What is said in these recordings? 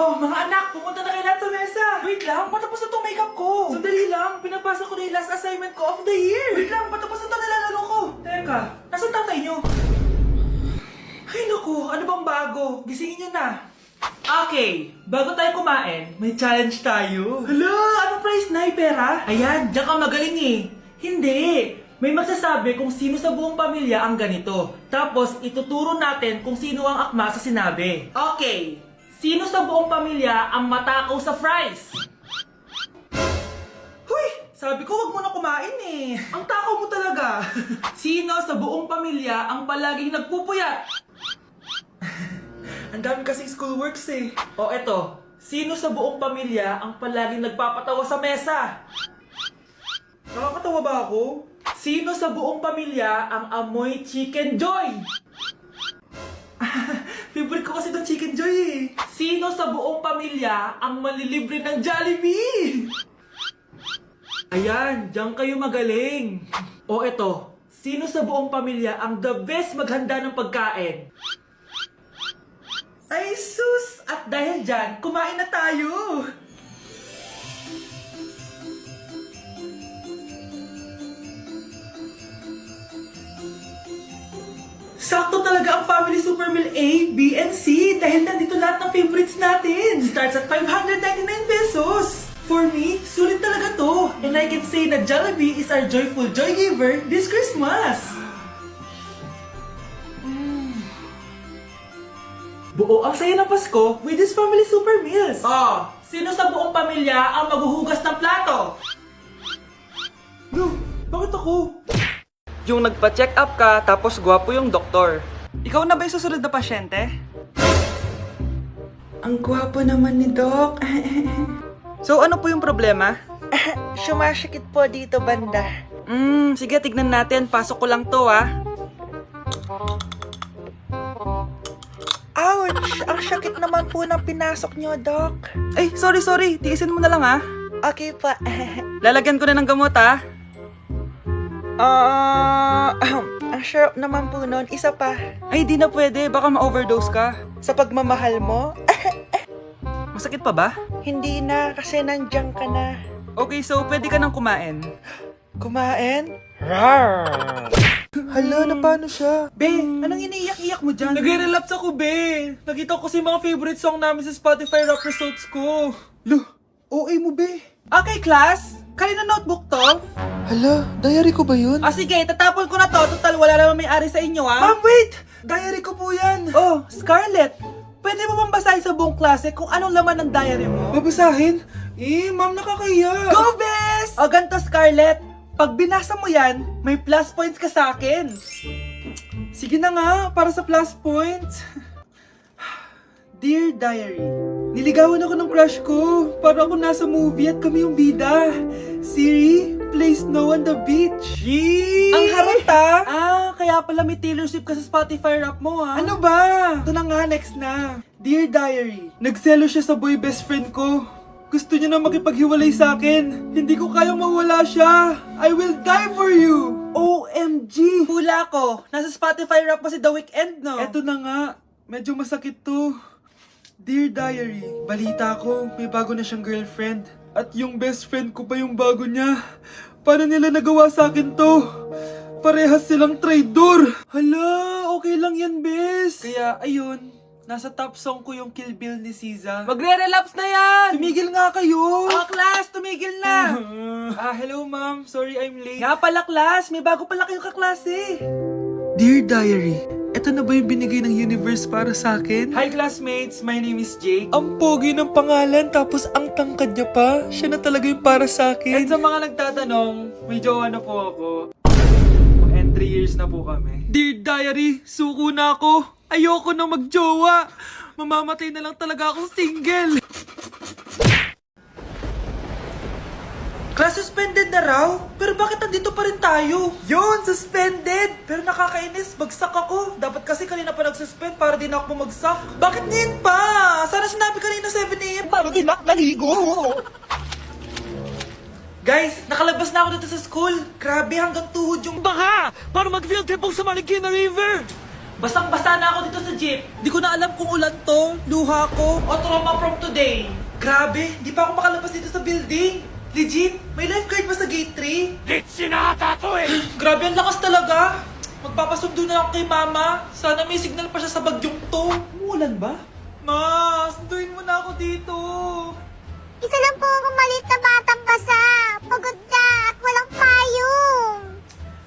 Oh, mga anak, pumunta na kayo lahat sa mesa. Wait lang, patapos na itong makeup ko. Sandali lang, pinapasa ko na yung last assignment ko of the year. Wait lang, patapos na ito nilalaro ko. Teka, nasan tatay nyo? Ay naku, ano bang bago? Gisingin nyo na. Okay, bago tayo kumain, may challenge tayo. Hala, anong prize na? Pera? Ayan, diyan ka magaling eh. Hindi. May magsasabi kung sino sa buong pamilya ang ganito. Tapos, ituturo natin kung sino ang akma sa sinabi. Okay. Sino sa buong pamilya ang matakaw sa fries? Huy! Sabi ko wag mo na kumain eh. Ang takaw mo talaga. Sino sa buong pamilya ang palaging nagpupuyat? Ang dami kasing schoolworks eh. O eto. Sino sa buong pamilya ang palaging nagpapatawa sa mesa? Nakakatawa ba ako? Sino sa buong pamilya ang amoy chicken joy? Favorite ko kasi itong chicken joy eh. Sino sa buong pamilya ang malilibre ng Jollibee? Ayan, diyan kayo magaling. O eto, sino sa buong pamilya ang the best maghanda ng pagkain? Ay sus! At dahil dyan, kumain na tayo! Sakto talaga ang Family Super Meal A, B, and C dahil nandito lahat ng favorites natin. Starts at 599 pesos. For me, sulit talaga to. And I can say na Jollibee is our joyful joy giver this Christmas. Buo ang saya ng Pasko with this Family Super Meals. Oh, sino sa buong pamilya ang maghuhugas ng plato? No, bakit ako? Yung nagpa-check up ka, tapos gwapo yung doktor. Ikaw na ba yung susunod na pasyente? Ang gwapo naman ni Doc. So ano po yung problema? Sumasakit po dito banda. Sige, tignan natin. Pasok ko lang to, ah. Ouch! Ang sakit naman po ng pinasok nyo, Doc. Ay, sorry. Tiisin mo na lang, ah. Okay pa. Lalagyan ko na ng gamot, ah. Ang syrup naman po nun. Isa pa. Ay, di na pwede. Baka ma-overdose ka. Sa pagmamahal mo? Masakit pa ba? Hindi na, kasi nandiyan ka na. Okay, so pwede ka nang kumain. Kumain? Hala, na paano siya? Be, anong iniiyak-iyak mo dyan? Nagre-relapse ako, Be. Nakita ko kasi mga favorite song namin sa Spotify rap results ko. Lo, OA mo, Be. Okay, class. Kanina notebook to? Hala, diary ko ba yun? Ah, sige, tatapon ko na to. Total, wala naman may-ari sa inyo, ha? Ma'am, wait! Diary ko po yan. Oh, Scarlett. Pwede mo bang basahin sa buong klase kung anong laman ng diary mo? Babasahin? Ma'am, nakakahiya. Go, Bes! O, ganito, Scarlett. Pag binasa mo yan, may plus points ka sa akin. Sige na nga, para sa plus points. Dear Diary, niligawan ako ng crush ko. Para ako nasa movie at kami yung bida. Siri, play Snow on the Beach. Yee! Ang harap ta! Ah, kaya pala may Taylor Swift ka sa Spotify rap mo ha? Ano ba? Ito na nga, next na. Dear Diary, nagselo siya sa boy best friend ko. Gusto niya na makipaghiwalay sa akin. Hindi ko kayang mawala siya. I will die for you. OMG! Hula ko. Nasa Spotify rap pa si The Weeknd, no? Eto na nga. Medyo masakit to. Dear Diary, balita ko, may bago na siyang girlfriend. At yung best friend ko pa yung bago niya. Paano nila nagawa sa akin to? Parehas silang traitor. Hala, okay lang yan, bes. Kaya, ayun, nasa top song ko yung Kill Bill ni SZA. Magre-relapse na yan! Tumigil nga kayo! Class, tumigil na! Hello ma'am, sorry I'm late. Nga pala, class, may bago pala kayong kaklase. Dear Diary, eto na ba yung binigay ng universe para sa akin? Hi classmates, my name is Jake. Ang pogi ng pangalan tapos ang tangkad niya pa. Siya na talaga yung para sa akin. At sa mga nagtatanong, may jowa na po ako. And 3 years na po kami. Dear Diary, suko na ako. Ayoko na magjowa. Mamamatay na lang talaga akong single. Class suspended na raw? Pero bakit nandito pa rin tayo? Yun, suspended! Pero nakakainis, bagsak ako. Dapat kasi kanina pa nag-suspend para din ako bumagsak. Bakit ngayon pa? Sana sinabi kanina 7 AM. Para din ako naligo. Guys, nakalabas na ako dito sa school. Grabe, hanggang tuhod yung baha. Para mag-field trip sa Marikina River. Basang-basa na ako dito sa jeep. Di ko na alam kung ulan to, luha ko, o trauma from today. Grabe, di pa ako makalabas dito sa building. Legit, may lifeguard ba sa gate 3? Grabe, ang lakas talaga. Magpapasundo na ako kay mama. Sana may signal pa siya sa bagyong to. Umuulan ba? Ma, sunduin mo na ako dito. Isa lang po akong maliit na batang basa. Pagod na at walang payong.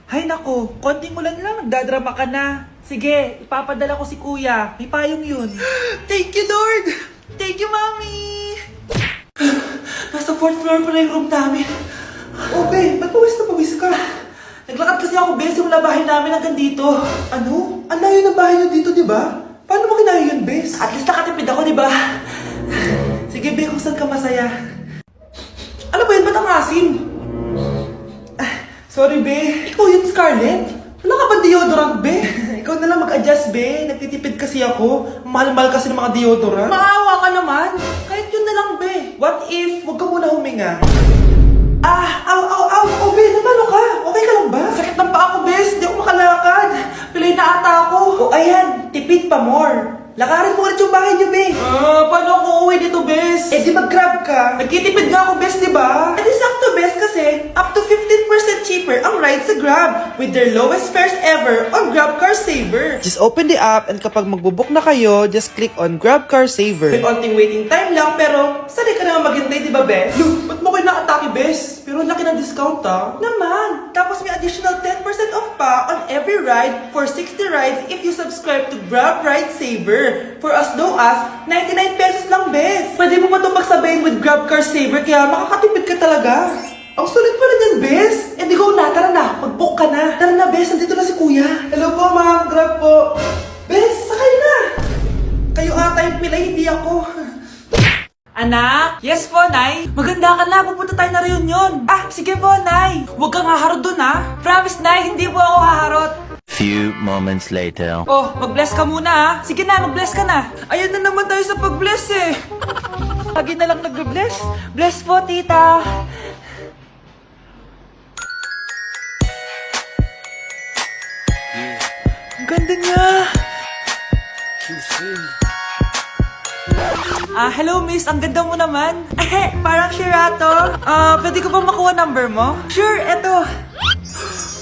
Hay nako, konting ulan lang, nagdadrama ka na. Sige, ipapadala ko si kuya. May payong yun. Thank you, Lord! Thank you, Mami! Nasa 4th floor pa na yung room namin. Oh, babe, ba't pawis na pawis ka? Naglakad kasi ako, Bes, yung labahin namin hanggang dito. Ano? Ang layo ng bahay nyo dito, di ba? Paano mo kinaya yun, Bes? At least nakatipid ako, di ba? Sige, Be, kung saan ka masaya. Ano ba yun? Ba't ang asim? Sorry, Be. Ikaw yun, Scarlett. Wala ka ba deodorant, Be? Ikaw na lang mag-adjust, Be. Nagtitipid kasi ako. Mahal-mahal kasi ng mga deodorant. Maawa ka naman. Kahit yun na lang, Be. What if, huwag ka muna huminga? Oh, Be, namalo ka? Okay ka lang ba? Sakit ng paa ko, Bes. Di ako makalakad. Pilay na ata ako. O, ayan. Tipid pa more. Lakarin mo ulit yung bahay niyo, Be. Paano ako uuwi dito, Bes? Eh, di mag-grab ka. Nagtitipid nga ako, Bes, di ba? Eh, di sakto, Bes, kasi up to 15% cheaper ang ride sa Grab with their lowest fares ever on Grab Car Saver. Just open the app and kapag magbubook na kayo, just click on Grab Car Saver. May onting waiting time lang, pero sanay ka naman maghintay, di ba, Bes? Look, ba't mo kayo nakatake, Bes? Pero ang laki ng discount, ah. Naman. Tapos may additional 10% off pa on every ride for 60 rides if you subscribe to Grab Ride Saver. For as low as 99 pesos lang, Bes. Pwede mo ba itong magsabayin with Grab Car Saver kaya makakatipid ka talaga. Ang sulit pala niyan, Bes. Eh di go na, tara na. Mag-book ka na. Tara na, Bes. Nandito na si Kuya. Hello po, ma'am. Grab po. Bes, sakay na. Kayo ata yung pilay, hindi ako. Anak? Yes po, Nay. Maganda ka na. Pupunta tayo na reunion. Sige po, Nay. Huwag kang haharot dun, ha. Promise, Nay. Hindi po ako haharot. Few moments later. Oh, mag-bless ka muna, ha. Sige na, mag-bless ka na. Ayun na naman tayo sa pag-bless, eh. Lagi na lang nag-bless. Bless po, tita. Ang ganda niya. Hello miss, ang ganda mo naman. Parang Shirato. Pwede ko ba makuha number mo? Sure, eto.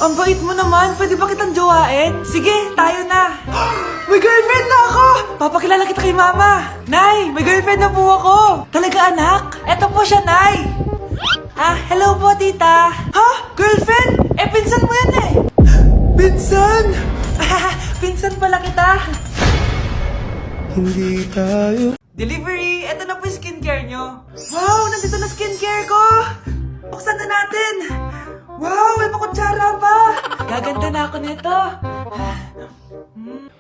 Ang bait mo naman, pwede ba kitang jowain? Sige, tayo na. May girlfriend na ako! Papakilala kita kay mama. Nay, may girlfriend na po ako. Talaga anak? Eto po siya, Nay. Hello po tita. Ha? Girlfriend? Eh, pinsan mo yan eh. Pinsan? Pinsan pala kita. Hindi tayo. Delivery! Ito na po yung skincare nyo. Wow! Nandito na skincare ko! Buksan na natin! Wow! May pakutsara pa! Gaganda na ako nito.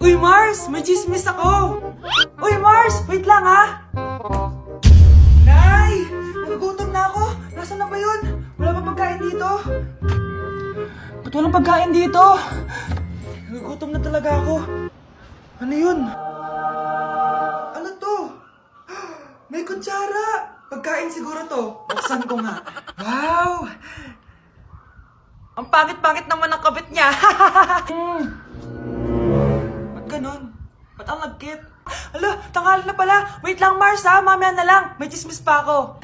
Uy, Mars! May chismis ako! Uy, Mars! Wait lang, ha! Nay! Nagugutom na ako! Nasaan na ba yun? Wala pa pagkain dito? Ba't walang pagkain dito? Nagugutom na talaga ako. Ano yun? Ano to? May kutsara! Pagkain siguro to. Buksan ko nga. Wow! Ang pangit-pangit naman ang kabit niya. Ba't ganun? Ba't ang lagkit? Alo, tanghali na pala. Wait lang, Mars, ha? Mamaya na lang. May chismis pa ako.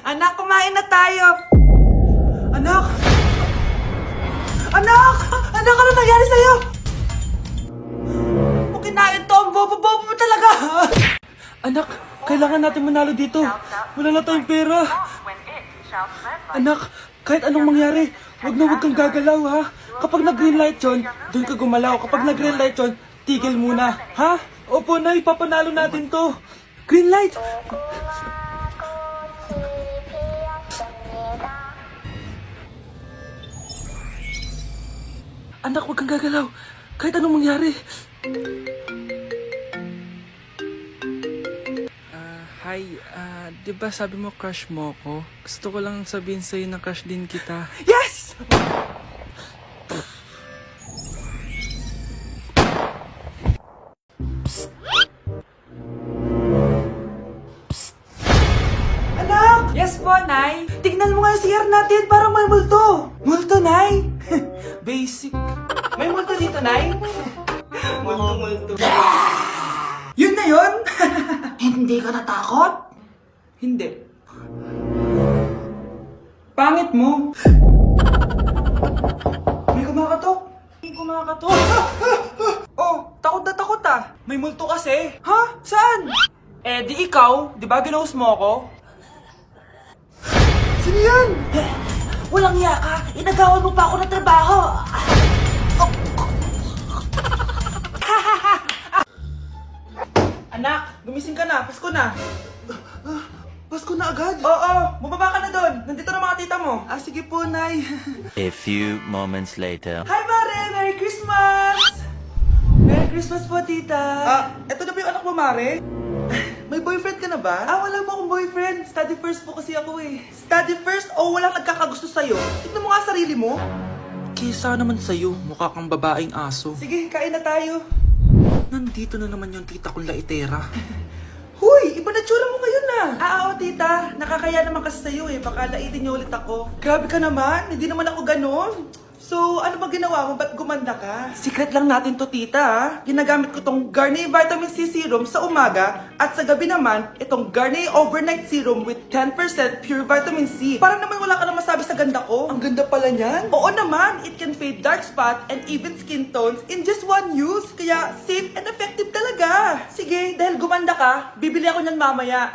Anak, kumain na tayo. Anak! Anak! Anak, ano nangyari sa'yo? Kung kinain to, ang bobo-bobo mo talaga. Anak, kailangan natin manalo dito. Wala na tayong pera. Anak, kahit anong mangyari, wag kang gagalaw, ha? Kapag nag-green light yun, doon ka gumalaw. Kapag nag-green light yun, tigil muna, ha? Opo, Nay, papanalo natin to. Green light! Anak, wag kang gagalaw. Kahit anong mangyari. Hi, di ba sabi mo crush mo ako? Gusto ko lang sabihin sa'yo na crush din kita. Yes! Anak! Yes po, Nay. Tignan mo nga yung CR natin, parang may multo. Multo, Nay? Basic. May multo dito, Nay? multo-multo. Yun na yun! Hindi ka natakot? Hindi. Pangit mo. May kumakatok. May kumakatok. Oh, takot na takot ah. May multo kasi. Ha? Saan? Eh, di ikaw. Di ba ginose mo ako? Sino yan? Walang iya ka! Inagawan mo pa ako ng trabaho! Anak, gumising ka na. Pasko na. Pasko na agad. Oo, bumaba ka na doon. Nandito na mga tita mo. Ah, sige po, Nay. A few moments later. Hi, Mare! Merry Christmas! Merry Christmas po, tita. Eto na ba yung anak mo, Mare? May boyfriend ka na ba? Wala mo akong boyfriend. Study first po kasi ako eh. Study first o walang nagkakagusto sa'yo? Tignan mo nga sarili mo. Kesa naman sa'yo, mukha kang babaeng aso. Sige, kain na tayo. Nandito na naman yung tita kong laitera. Huy, iba na tsura mo ngayon na. Oo, tita. Nakakaya naman kasi sa'yo eh. Baka laitin niyo ulit ako. Grabe ka naman. Hindi naman ako ganon. So, ano ba ginawa mo? Ba't gumanda ka? Secret lang natin to, tita. Ginagamit ko tong Garnier Vitamin C Serum sa umaga at sa gabi naman, itong Garnier Overnight Serum with 10% pure vitamin C. Parang naman wala ka na masabi sa ganda ko. Ang ganda pala niyan. Oo naman, it can fade dark spot and even skin tones in just one use. Kaya safe and effective talaga. Sige, dahil gumanda ka, bibili ako niyan mamaya.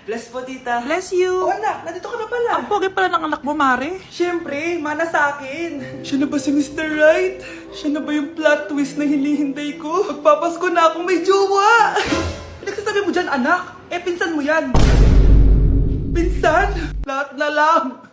Bless po, tita. Bless you! Oh, anak, nandito ka na pala. Ang pogi pala ng anak mo, Mare. Siyempre, mana sa akin. Siya na ba si Mr. Right? Siya na ba yung plot twist na hinihintay ko? Magpapasko na akong may jowa! Pinagsasabi mo dyan, anak? Eh, pinsan mo yan. Pinsan? Lahat na lang.